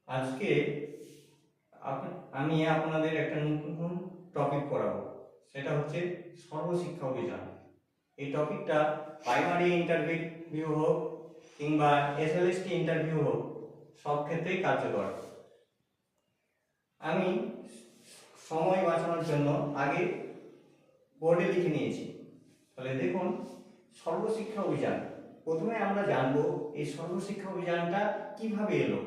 আজকে আমি আপনাদের একটা নতুন টপিক পড়াবো, সেটা হচ্ছে সর্বশিক্ষা অভিযান। এই টপিকটা প্রাইমারি ইন্টারভিউ হোক কিংবা এসএলএসটি ইন্টারভিউ হোক, সব ক্ষেত্রেই কার্যকর। আমি সময় বাঁচানোর জন্য আগে বোর্ডে লিখে নিয়েছি। তাহলে দেখুন, সর্বশিক্ষা অভিযান। প্রথমে আমরা জানবো এই সর্বশিক্ষা অভিযানটা কিভাবে এলো,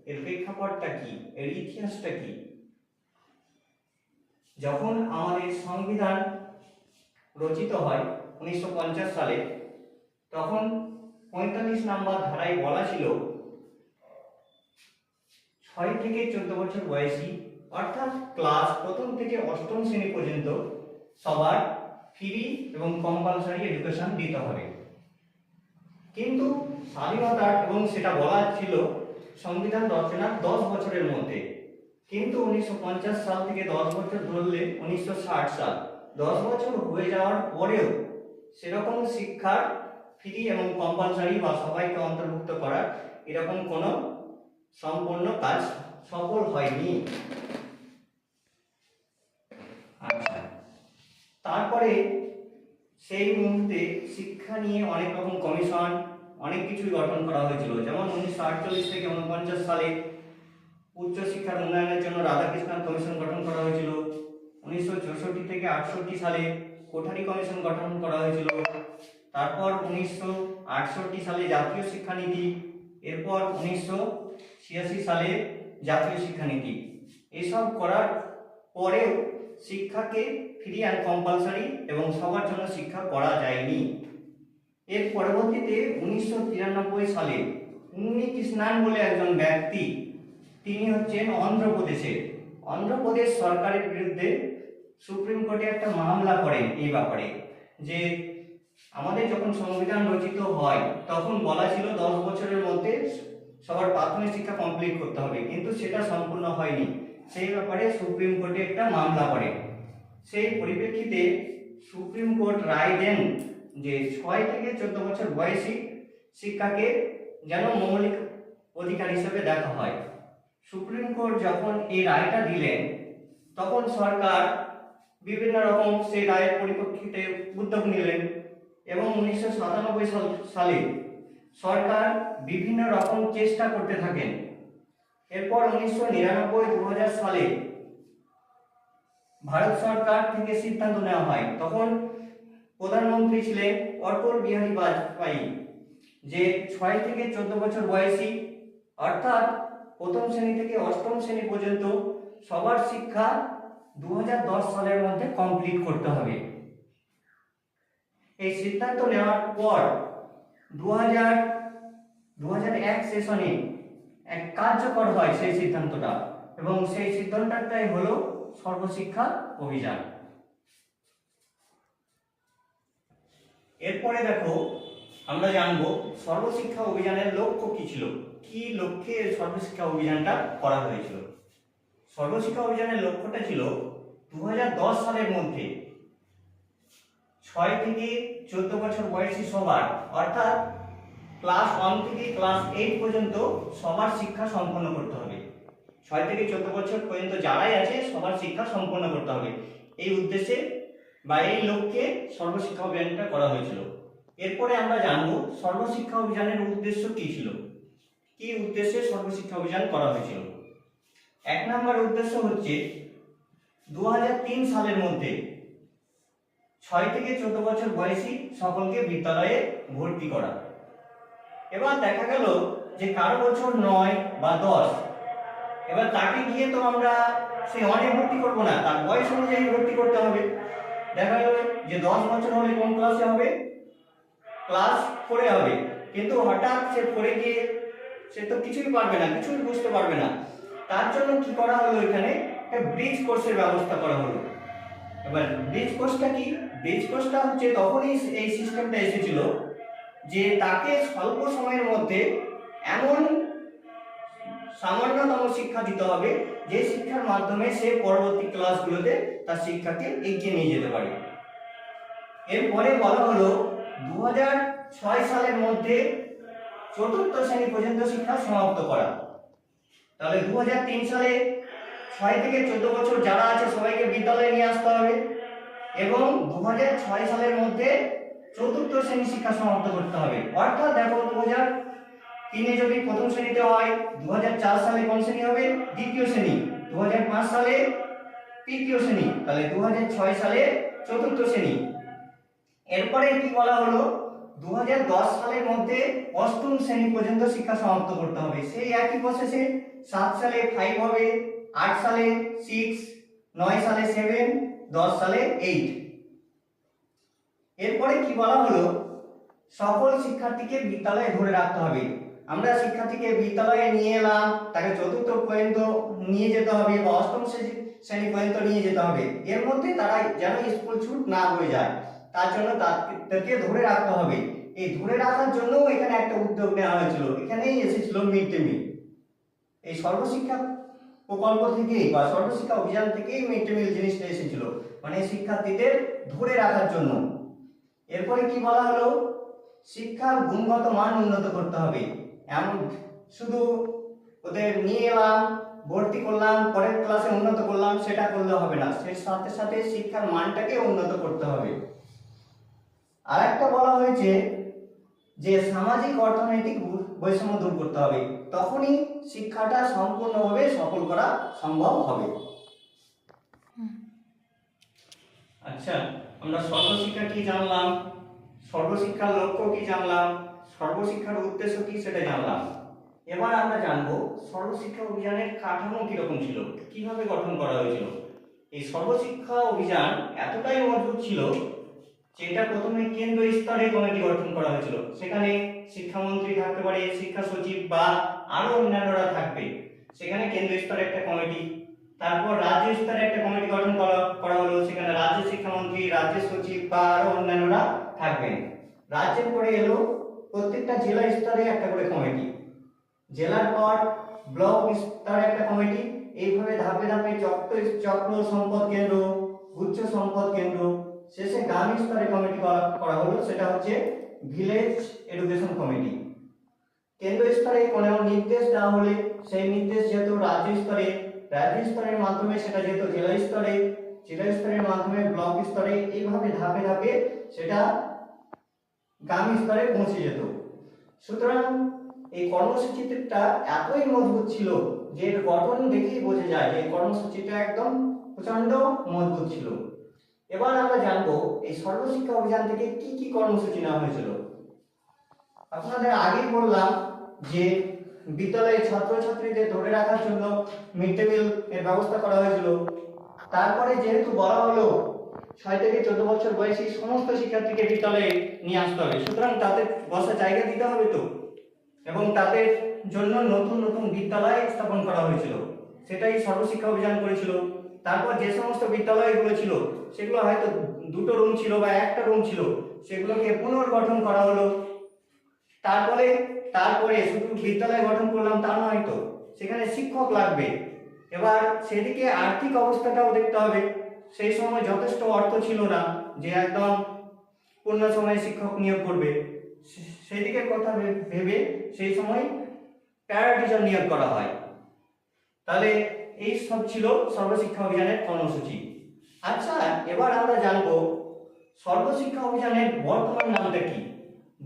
এর প্রেক্ষাপটটা কি, এর ইতিহাসটা কি। যখন আমাদের সংবিধান রচিত হয় 1950 সালে, তখন 45 নম্বর ধারায় বলা ছিল 6 থেকে 14 বছর বয়সী, অর্থাৎ ক্লাস প্রথম থেকে অষ্টম শ্রেণী পর্যন্ত সবার ফ্রি এবং কম্পালসারি এডুকেশন দিতে হবে। কিন্তু স্বাধীনতা এবং সেটা বলা ছিল সংবিধান রচনার 10 বছরের মধ্যে, কিন্তু 1950 সাল থেকে 10 বছর ধরলে 1960 সাল, 10 বছর হয়ে যাওয়ার পরেও সেরকম শিক্ষার ফ্রি এবং কম্পালসারি বা সবাইকে অন্তর্ভুক্ত করার এরকম কোনো সম্পূর্ণ কাজ সফল হয়নি। আচ্ছা, তারপরে সেই মুহূর্তে শিক্ষা নিয়ে অনেক রকম কমিশন, অনেক কিছুই গঠন করা হয়েছিল। যেমন 1948 থেকে 49 সালে উচ্চশিক্ষার উন্নয়নের জন্য রাধাকৃষ্ণন কমিশন গঠন করা হয়েছিল। 1964 থেকে 68 সালে কোঠারি কমিশন গঠন করা হয়েছিল। তারপর 1968 সালে জাতীয় শিক্ষানীতি, এরপর 1986 সালে জাতীয় শিক্ষানীতি। এসব করার পরেও শিক্ষাকে ফ্রি অ্যান্ড কম্পালসারি এবং সবার জন্য শিক্ষা করা যায়নি। এর পরবর্তীতে 1993 সালে উন্নি কৃষ্ণান বলে একজন ব্যক্তি, তিনি হচ্ছেন অন্ধ্রপ্রদেশ সরকারের বিরুদ্ধে সুপ্রিম কোর্টে একটা মামলা করেন এই ব্যাপারে, যে আমাদের যখন সংবিধান রচিত হয় তখন বলা ছিল 10 বছরের মধ্যে সবার প্রাথমিক শিক্ষা কমপ্লিট করতে হবে, কিন্তু সেটা সম্পূর্ণ হয়নি। সেই ব্যাপারে সুপ্রিম কোর্টে একটা মামলা করে। সেই পরিপ্রেক্ষিতে সুপ্রিম কোর্ট রায় দেন যে 6 থেকে 14 বছর বয়সী শিক্ষাকে যেন মৌলিক অধিকার হিসেবে দেখা হয়। সুপ্রিম কোর্ট যখন এই রায়টা দিলেন, তখন সরকার বিভিন্ন রকম সেই রায়ের পরিপ্রেক্ষিতে উদ্যোগ নিলেন এবং 1997 সালে সরকার বিভিন্ন রকম চেষ্টা করতে থাকেন। এরপর 1999-2000 সালে ভারত সরকার থেকে সিদ্ধান্ত নেওয়া হয়, তখন প্রধানমন্ত্রী ছিলেন অটল বিহারী বাজপেয়ী, যে 6 থেকে 14 বছর বয়সী, অর্থাৎ প্রথম শ্রেণী থেকে অষ্টম শ্রেণী পর্যন্ত সবার শিক্ষা 2010 সালের মধ্যে কমপ্লিট করতে হবে। এই সিদ্ধান্ত নেওয়ার পর 2001 সেশনে এক কার্যকর হয় সেই সিদ্ধান্তটা, এবং সেই সিদ্ধান্তটাই হলো সর্বশিক্ষা অভিযান। এরপরে দেখো, আমরা জানবো সর্বশিক্ষা অভিযানের লক্ষ্য কি ছিল, কি লক্ষ্যে সর্বশিক্ষা অভিযানটা করা হয়েছিল। সর্বশিক্ষা অভিযানের লক্ষ্যটা ছিল 2010 সালের মধ্যে 6 থেকে 14 বছর বয়সী সবার, অর্থাৎ ক্লাস 1 থেকে ক্লাস 8 পর্যন্ত সবার শিক্ষা সম্পন্ন করতে হবে। 6 থেকে 14 বছর পর্যন্ত যারাই আছে সবার শিক্ষা সম্পন্ন করতে হবে, এই উদ্দেশ্যে বা এই লক্ষ্যে সর্বশিক্ষা অভিযানটা করা হয়েছিল। এরপরে আমরা জানবো সর্বশিক্ষা অভিযানের উদ্দেশ্য কি ছিল, কি উদ্দেশ্যে সর্বশিক্ষা অভিযান করা হয়েছিল। 1 নম্বর উদ্দেশ্য হচ্ছে 2003 সালের মধ্যে 6 থেকে 14 বছর বয়সী সকলকে বিদ্যালয়ে ভর্তি করা। এবার দেখা গেল যে কারো বছর 9 বা 10, এবার তাকে গিয়ে তো আমরা সেই অনেক ভর্তি করবো না, তার বয়স অনুযায়ী ভর্তি করতে হবে। দেখা গেল যে 10 বছর হলে কোন ক্লাসে হবে, ক্লাস 4 হবে, কিন্তু হঠাৎ সে 4 গিয়ে সে তো কিছুই পারবে না, কিছুই বুঝতে পারবে না। তার জন্য কি করা হলো, এখানে একটা ব্রিজ কোর্সের ব্যবস্থা করা হলো। এবার ব্রিজ কোর্সটা কি, ব্রিজ কোর্সটা হচ্ছে তখনই এই সিস্টেমটা এসেছিল যে তাকে স্বল্প সময়ের মধ্যে এমন সামান্যতম শিক্ষা দিতে হবে যে শিক্ষার মাধ্যমে সে পরবর্তী ক্লাসগুলোতে তার শিক্ষাকে এগিয়ে নিয়ে যেতে পারে। এরপরে বলা হলো 2006 সালের মধ্যে 4র্থ শ্রেণী পর্যন্ত শিক্ষা সমাপ্ত করা। তাহলে 2003 সালে 6 থেকে 14 বছর যারা আছে সবাইকে বিদ্যালয়ে নিয়ে আসতে হবে এবং 2006 সালের মধ্যে চতুর্থ শ্রেণী শিক্ষা সমাপ্ত করতে হবে। অর্থাৎ দেখো 2003 যদি প্রথম শ্রেণীতে হয়, 2004 সালে কোন শ্রেণী হবে? দ্বিতীয় শ্রেণী। 2005 সালে তৃতীয় শ্রেণী, তাহলে 2006 সালে চতুর্থ শ্রেণী। এরপরে কি বলা হলো, 2010 সালের মধ্যে অষ্টম শ্রেণী পর্যন্ত শিক্ষা সমাপ্ত করতে হবে। সেই একই প্রসেসে 7 সালে 5 হবে, 8 সালে 6, 9 সালে 7, 10 সালে 8। এরপরে কি বলা হলো, সকল শিক্ষার্থীকে বিদ্যালয়ে ধরে রাখতে হবে। আমরা শিক্ষার্থীকে বিদ্যালয়ে নিয়ে এলাম, তাকে চতুর্থ পর্যন্ত নিয়ে যেতে হবে বা অষ্টম শ্রেণী পর্যন্ত নিয়ে যেতে হবে। এর মধ্যে তারা যেন স্কুল ছুট না হয়ে যায়, তার জন্য তাদেরকে ধরে রাখতে হবে। এই ধরে রাখার জন্য এখানে একটা উদ্যোগ নেওয়া হয়েছিল, এখানেই এসেছিল মিড ডে মিল। এই সর্বশিক্ষা প্রকল্প থেকেই বা সর্বশিক্ষা অভিযান থেকেই মিড ডে মিল জিনিসটা এসেছিল, মানে শিক্ষার্থীদের ধরে রাখার জন্য। এরপরে কি বলা হলো, শিক্ষার গুণগত মান উন্নত করতে হবে। এমন শুধু ওদের নিয়ে এলাম, ভর্তি করলাম, পরের ক্লাসে উন্নত করলাম, সেটা করলে হবে না, এর সাথে সাথে শিক্ষার মানটাকে উন্নত করতে হবে। আর একটা বলা হয়েছে যে সামাজিক অর্থনৈতিক বৈষম্য দূর করতে হবে, তখনই শিক্ষাটা সম্পূর্ণভাবে সফল করা সম্ভব হবে। আচ্ছা, আমরা সর্বশিক্ষা কি জানলাম, সর্বশিক্ষার লক্ষ্য কি জানলাম, সর্বশিক্ষার উদ্দেশ্য কি সেটা জানলাম। এবার আমরা জানবো সর্বশিক্ষা অভিযানের কাঠামো কিরকম ছিল, কিভাবে গঠন করা হয়েছিল। এই সর্বশিক্ষা অভিযান এতটাই মজবুত ছিল যে এটা প্রথমে কেন্দ্র স্তরে কমিটি গঠন করা হয়েছিল। সেখানে শিক্ষামন্ত্রী থাকতে পারে, শিক্ষা সচিব বা আরো অন্যান্যরা থাকবে। সেখানে কেন্দ্র স্তরে একটা কমিটি, তারপর রাজ্য স্তরে একটা কমিটি গঠন করা হলো, সেখানে রাজ্য শিক্ষামন্ত্রী, রাজ্য সচিব বা আরো অন্যান্যরা থাকবেন। রাজ্যের পরে এলো প্রত্যেকটা জেলা স্তরে একটা করে কমিটি, জেলার পর ব্লক স্তরে একটা কমিটি, এইভাবে ধাপে ধাপে চক্র সম্পদ কেন্দ্র, গুচ্ছ সম্পদ কেন্দ্র, শেষে গ্রাম স্তরে কমিটি করা হলো, সেটা হচ্ছে ভিলেজ এডুকেশন কমিটি। কেন্দ্র স্তরে কোনো নির্দেশ দেওয়া হলে সেই নির্দেশ যেহেতু রাজ্য স্তরের মাধ্যমে সেটা যেহেতু জেলা স্তরের মাধ্যমে ব্লক স্তরে, এইভাবে ধাপে ধাপে সেটা গ্রাম স্তরে পৌঁছে যেত। সুতরাং এই কর্মসূচিটা এতই মজবুত ছিল যে এর গঠন দেখেই বোঝা যায় যে কর্মসূচিটা একদম প্রচন্ড মজবুত ছিল। এবার আমরা জানবো এই সর্বশিক্ষা অভিযান থেকে কি কি কর্মসূচি নেওয়া হয়েছিল। আপনাদের আগেই বললাম যে বিদ্যালয়ে ছাত্রছাত্রীদের ধরে রাখার জন্য মিড ডে মিল এর ব্যবস্থা করা হয়েছিল। তারপরে যেহেতু বলা হলো 6 থেকে 14 বছর বয়সী সমস্ত শিক্ষার্থীকে বিদ্যালয়ে নিয়ে আসতে হবে, সুতরাং তাদের বসার জায়গা দিতে হবে তো, এবং তাদের জন্য নতুন নতুন বিদ্যালয় স্থাপন করা হয়েছিল, সেটাই সর্বশিক্ষা অভিযান করেছিল। তারপর যে সমস্ত বিদ্যালয়গুলো ছিল সেগুলো হয়তো দুটো রুম ছিল বা একটা রুম ছিল, সেগুলোকে পুনর্গঠন করা হলো। তারপরে শুধু বিদ্যালয় গঠন করলাম তা নয়, তো সেখানে শিক্ষক লাগবে। এবার সেদিকে আর্থিক অবস্থাটাও দেখতে হবে। সেই সময় যথেষ্ট অর্থ ছিল না যে একদম পূর্ণ সময়ে শিক্ষক নিয়োগ করবে, সেদিকের কথা ভেবে সেই সময় প্যারা টিচার নিয়োগ করা হয়। তাহলে এই সব ছিল সর্বশিক্ষা অভিযানের কর্মসূচি। আচ্ছা, এবার আমরা জানবো সর্বশিক্ষা অভিযানের বর্তমান নামটা কি।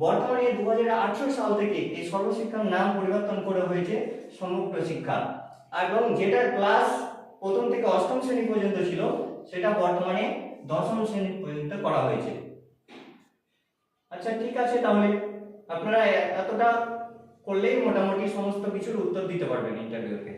বর্তমানে 2018 সাল থেকে এই সর্বশিক্ষার নাম পরিবর্তন করা হয়েছে সমগ্র শিক্ষা, এবং যেটা ক্লাস প্রথম থেকে অষ্টম শ্রেণী পর্যন্ত ছিল সেটা বর্তমানে দশম শ্রেণী পর্যন্ত করা হয়েছে। আচ্ছা, ঠিক আছে, তাহলে আপনারা এতটা করলেই মোটামুটি সমস্ত কিছুর উত্তর দিতে পারবেন ইন্টারভিউতে।